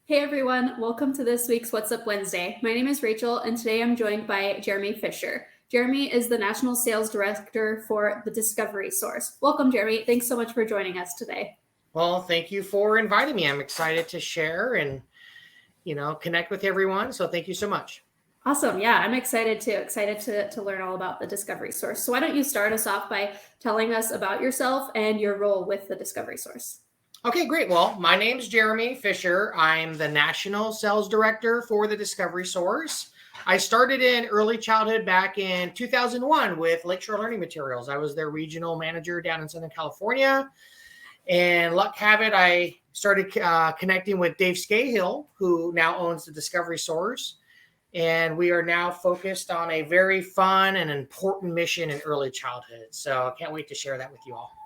Hey everyone, welcome to this week's What's Up Wednesday. My name is Rachel, and today I'm joined by Jeremy Fisher. Jeremy is the National Sales Director for the Discovery Source. Welcome, Jeremy. Thanks so much for joining us today. Well, thank you for inviting me. I'm excited to share and, connect with everyone. So thank you so much. Awesome. Yeah, I'm excited too. Excited to learn all about the Discovery Source. So why don't you start us off by telling us about yourself and your role with the Discovery Source? Okay, great. Well, my name's Jeremy Fisher. I'm the National Sales Director for the Discovery Source. I started in early childhood back in 2001 with Lakeshore Learning Materials. I was their regional manager down in Southern California. And luck have it, I started connecting with Dave Scahill, who now owns the Discovery Source. And we are now focused on a very fun and important mission in early childhood. So I can't wait to share that with you all.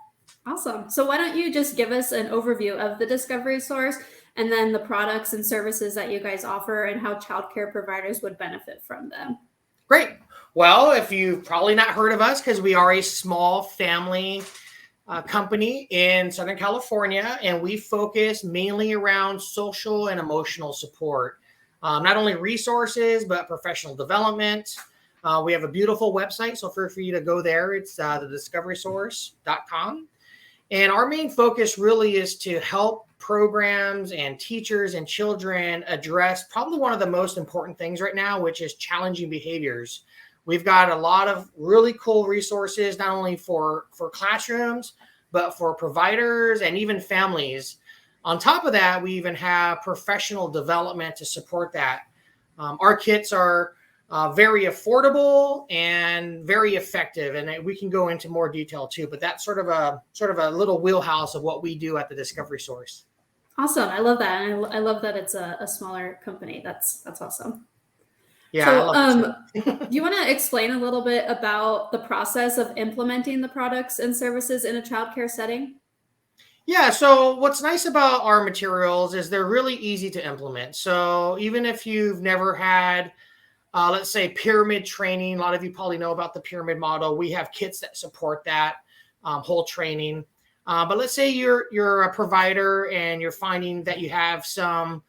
Awesome. So why don't you just give us an overview of the Discovery Source and then the products and services that you guys offer and how childcare providers would benefit from them? Great. Well, if you've probably not heard of us, because we are a small family company in Southern California, and we focus mainly around social and emotional support. Not only resources, but professional development. We have a beautiful website, so feel free to go there. It's thediscoverysource.com. And our main focus really is to help programs and teachers and children address probably one of the most important things right now, which is challenging behaviors. We've got a lot of really cool resources, not only for classrooms, but for providers and even families. On top of that, we even have professional development to support that. Our kits are very affordable and very effective, and we can go into more detail too. But that's sort of a little wheelhouse of what we do at the Discovery Source. Awesome. I love that. And I love that it's a smaller company. That's awesome. Yeah. So, do you want to explain a little bit about the process of implementing the products and services in a childcare setting? Yeah, so what's nice about our materials is they're really easy to implement. So even if you've never had, let's say, pyramid training, a lot of you probably know about the pyramid model. We have kits that support that whole training. But let's say you're a provider and you're finding that you have some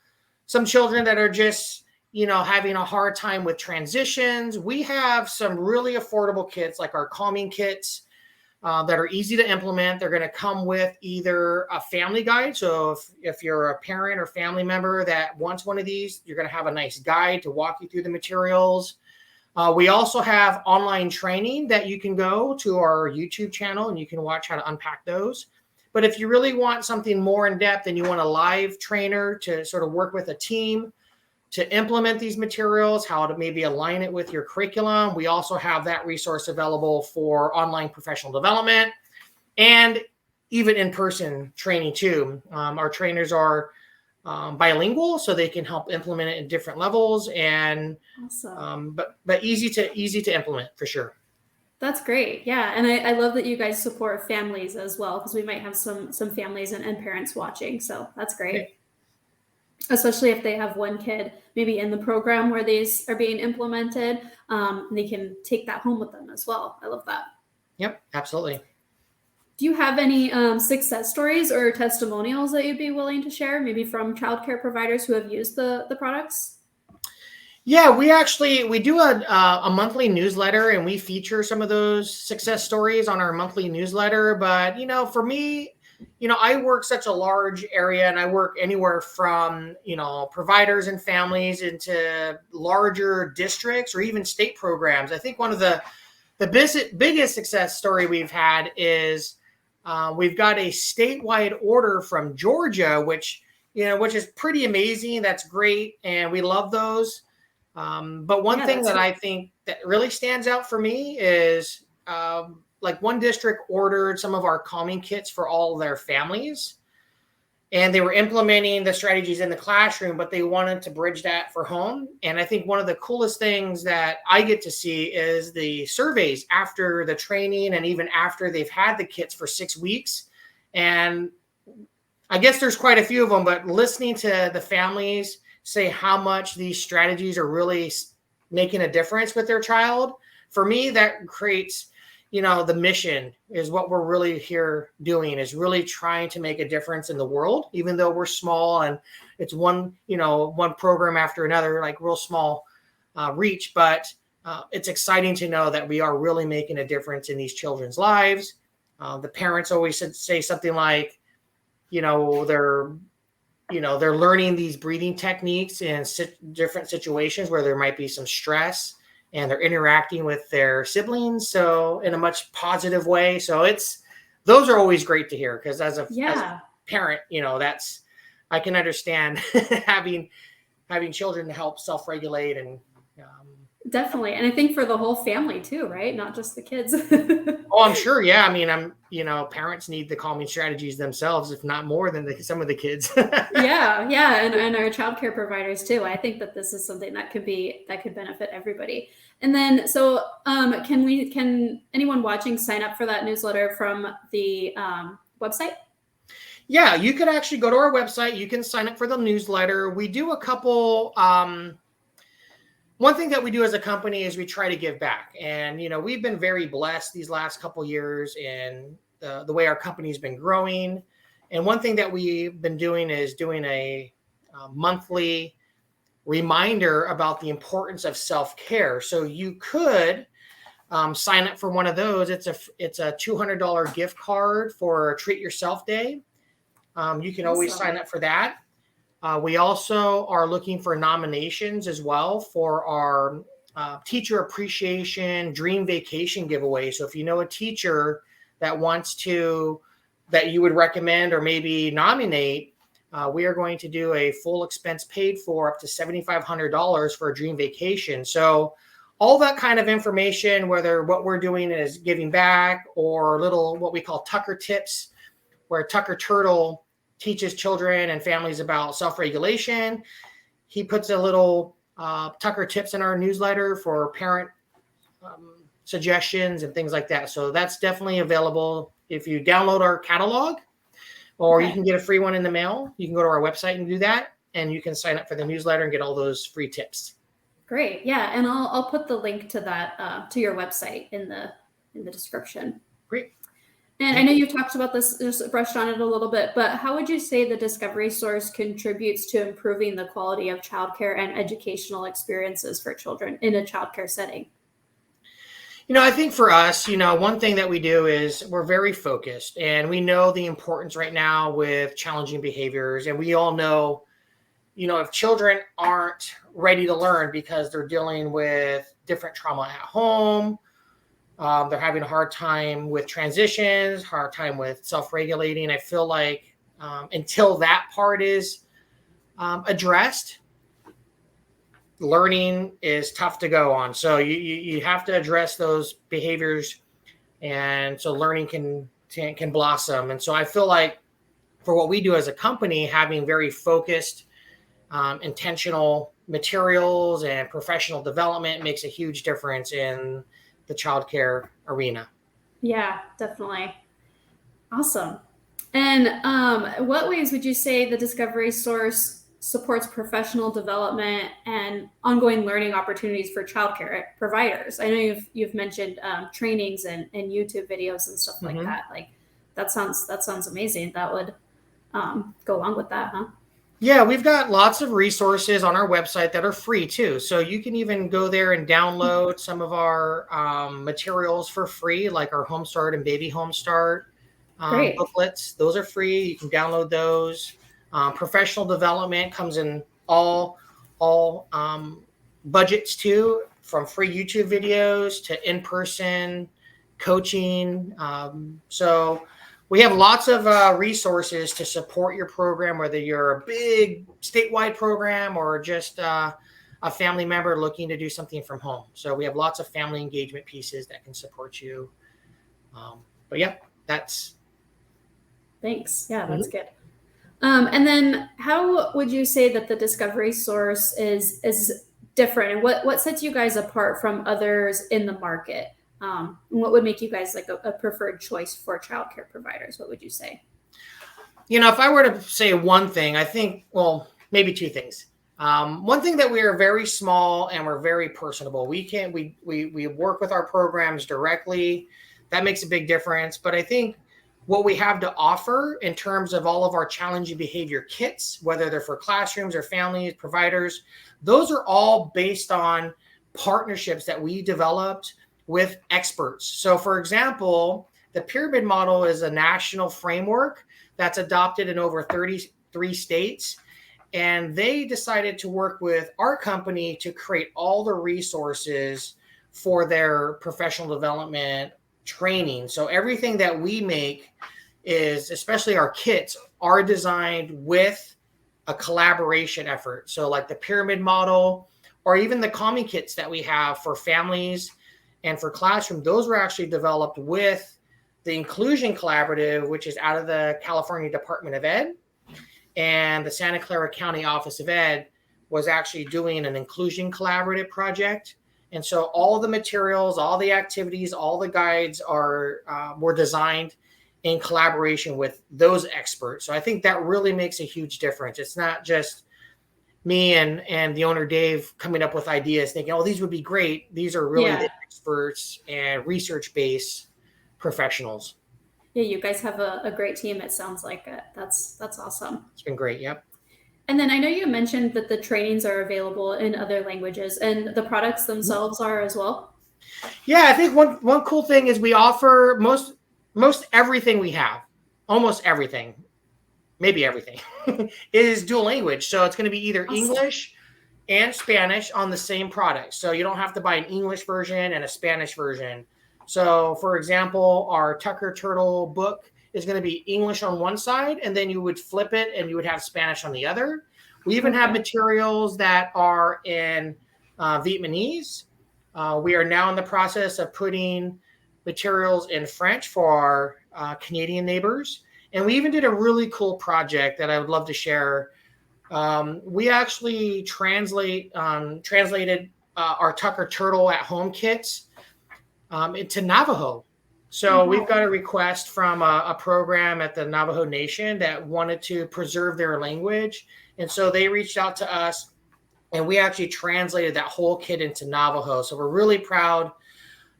children that are just having a hard time with transitions. We have some really affordable kits like our calming kits. That are easy to implement. They're going to come with either a family guide. So if you're a parent or family member that wants one of these, you're going to have a nice guide to walk you through the materials. We also have online training that you can go to our YouTube channel and you can watch how to unpack those. But if you really want something more in depth and you want a live trainer to sort of work with a team to implement these materials, how to maybe align it with your curriculum. We also have that resource available for online professional development and even in-person training too. Our trainers are bilingual, so they can help implement it in different levels, and Awesome. But easy to implement for sure. That's great. Yeah. And I love that you guys support families as well, because we might have some families and parents watching. So that's great. Okay. Especially if they have one kid maybe in the program where these are being implemented, they can take that home with them as well. I love that. Yep, absolutely. Do you have any success stories or testimonials that you'd be willing to share, maybe from childcare providers who have used the products? Yeah, we do a monthly newsletter, and we feature some of those success stories on our monthly newsletter. But for me, I work such a large area, and I work anywhere from, providers and families into larger districts or even state programs. I think one of the biggest success story we've had is we've got a statewide order from Georgia, which is pretty amazing. That's great. And we love those. But one thing that I think that really stands out for me is, like one district ordered some of our calming kits for all their families, and they were implementing the strategies in the classroom, but they wanted to bridge that for home. And I think one of the coolest things that I get to see is the surveys after the training and even after they've had the kits for 6 weeks. And I guess there's quite a few of them, but listening to the families say how much these strategies are really making a difference with their child, for me, that creates the mission is what we're really here doing, is really trying to make a difference in the world, even though we're small and it's one program after another, like real small reach. But it's exciting to know that we are really making a difference in these children's lives. The parents always say something like, they're learning these breathing techniques in different situations where there might be some stress, and they're interacting with their siblings, so in a much positive way. So those are always great to hear, because as a parent, I can understand having children help self-regulate and definitely. And I think for the whole family too, right? Not just the kids. Oh, I'm sure. Yeah. I mean, parents need the calming strategies themselves, if not more than some of the kids. Yeah. And our childcare providers too. I think that this is something that could benefit everybody. And then, so can anyone watching sign up for that newsletter from the website? Yeah, you could actually go to our website. You can sign up for the newsletter. We do a couple, one thing that we do as a company is we try to give back. And, we've been very blessed these last couple of years in the way our company's been growing. And one thing that we've been doing is doing a monthly reminder about the importance of self-care. So you could sign up for one of those. It's a $200 gift card for a Treat Yourself Day. You can always sign up for that. We also are looking for nominations as well for our teacher appreciation dream vacation giveaway. So if you know a teacher that that you would recommend or maybe nominate, we are going to do a full expense paid for up to $7,500 for a dream vacation. So all that kind of information, whether what we're doing is giving back or little what we call Tucker tips, where Tucker Turtle teaches children and families about self-regulation. He puts a little Tucker tips in our newsletter for parent suggestions and things like that. So that's definitely available if you download our catalog, or you can get a free one in the mail. You can go to our website and do that, and you can sign up for the newsletter and get all those free tips. Great. Yeah. And I'll put the link to that, to your website in the description. Great. And I know you talked about this, just brushed on it a little bit, but how would you say the Discovery Source contributes to improving the quality of childcare and educational experiences for children in a childcare setting? I think for us, one thing that we do is we're very focused, and we know the importance right now with challenging behaviors. And we all know, if children aren't ready to learn because they're dealing with different trauma at home, they're having a hard time with transitions, hard time with self-regulating. I feel like until that part is addressed, learning is tough to go on. So you have to address those behaviors, and so learning can blossom. And so I feel like for what we do as a company, having very focused, intentional materials and professional development makes a huge difference in the childcare arena. Yeah, definitely. Awesome. And what ways would you say the Discovery Source supports professional development and ongoing learning opportunities for childcare providers? I know you've mentioned trainings and YouTube videos and stuff like that. Like that sounds amazing. That would go along with that, huh? Yeah, we've got lots of resources on our website that are free too. So you can even go there and download some of our materials for free, like our Home Start and Baby Home Start booklets. Those are free. You can download those. Professional development comes in all budgets too, from free YouTube videos to in-person coaching. So we have lots of resources to support your program, whether you're a big statewide program or just a family member looking to do something from home. So we have lots of family engagement pieces that can support you. But yeah, that's. Thanks. Yeah, that's good. And then how would you say that the Discovery Source is different, and what sets you guys apart from others in the market? And what would make you guys like a preferred choice for childcare providers? What would you say? If I were to say one thing, I think, well, maybe two things. One thing, that we are very small and we're very personable. We work with our programs directly. that makes a big difference. But I think what we have to offer in terms of all of our challenging behavior kits, whether they're for classrooms or families, providers, those are all based on partnerships that we developed with experts. So for example, the pyramid model is a national framework that's adopted in over 33 states. And they decided to work with our company to create all the resources for their professional development training. So everything that we make is, especially our kits, are designed with a collaboration effort. So like the pyramid model, or even the calming kits that we have for families and for classroom, those were actually developed with the Inclusion Collaborative, which is out of the California Department of Ed. And the Santa Clara County Office of Ed was actually doing an inclusion collaborative project. And so all the materials, all the activities, all the guides were designed in collaboration with those experts. So I think that really makes a huge difference. It's not just me and the owner, Dave, coming up with ideas thinking, oh, these would be great. These are really the experts and research-based professionals. Yeah, you guys have a great team. It sounds like it. That's awesome. It's been great. Yep. And then I know you mentioned that the trainings are available in other languages and the products themselves are as well. Yeah, I think one cool thing is we offer most everything we have, almost everything, maybe everything, is dual language. So it's going to be either English and Spanish on the same product. So you don't have to buy an English version and a Spanish version. So, for example, our Tucker Turtle book is going to be English on one side, and then you would flip it and you would have Spanish on the other. We even have materials that are in Vietnamese. We are now in the process of putting materials in French for our Canadian neighbors. And we even did a really cool project that I would love to share. We actually translated our Tucker Turtle at Home kits into Navajo. So we've got a request from a program at the Navajo Nation that wanted to preserve their language. And so they reached out to us and we actually translated that whole kit into Navajo. So we're really proud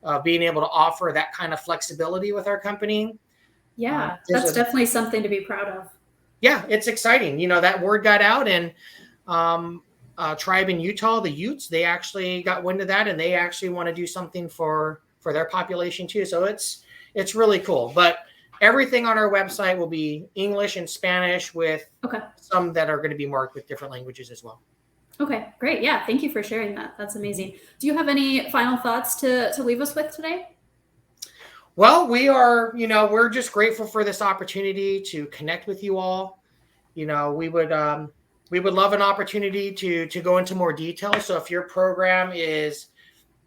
of being able to offer that kind of flexibility with our company. Yeah, that's definitely something to be proud of. Yeah, it's exciting. You know, that word got out and tribe in Utah, the Utes, they actually got wind of that and they actually want to do something for their population too. So it's really cool. But everything on our website will be English and Spanish with some that are going to be marked with different languages as well. Okay, great. Yeah, thank you for sharing that. That's amazing. Do you have any final thoughts to leave us with today? Well, we're just grateful for this opportunity to connect with you all. You know, we would love an opportunity to go into more detail. So if your program is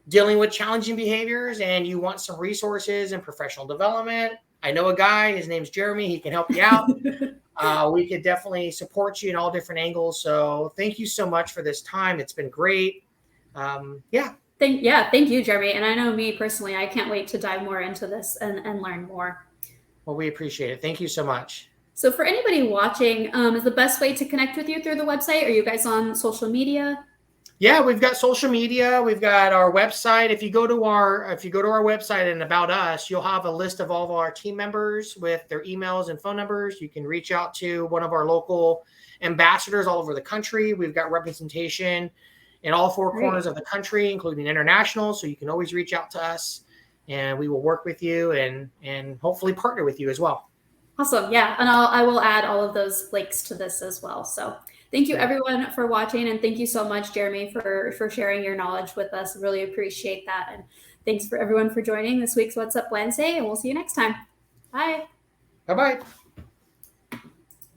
dealing with challenging behaviors and you want some resources and professional development, I know a guy, his name's Jeremy. He can help you out. We could definitely support you in all different angles. So thank you so much for this time. It's been great. Thank you, Jeremy. And I know me personally, I can't wait to dive more into this and learn more. Well, we appreciate it. Thank you so much. So for anybody watching, is the best way to connect with you through the website? Are you guys on social media? Yeah, we've got social media. We've got our website. If you go to our website and About Us, you'll have a list of all of our team members with their emails and phone numbers. You can reach out to one of our local ambassadors all over the country. We've got representation in all four corners of the country, including international. So you can always reach out to us and we will work with you and hopefully partner with you as well. Awesome. Yeah. And I will add all of those links to this as well. So thank you everyone for watching. And thank you so much, Jeremy, for sharing your knowledge with us. Really appreciate that. And thanks for everyone for joining this week's What's Up Wednesday. And we'll see you next time. Bye. Bye-bye.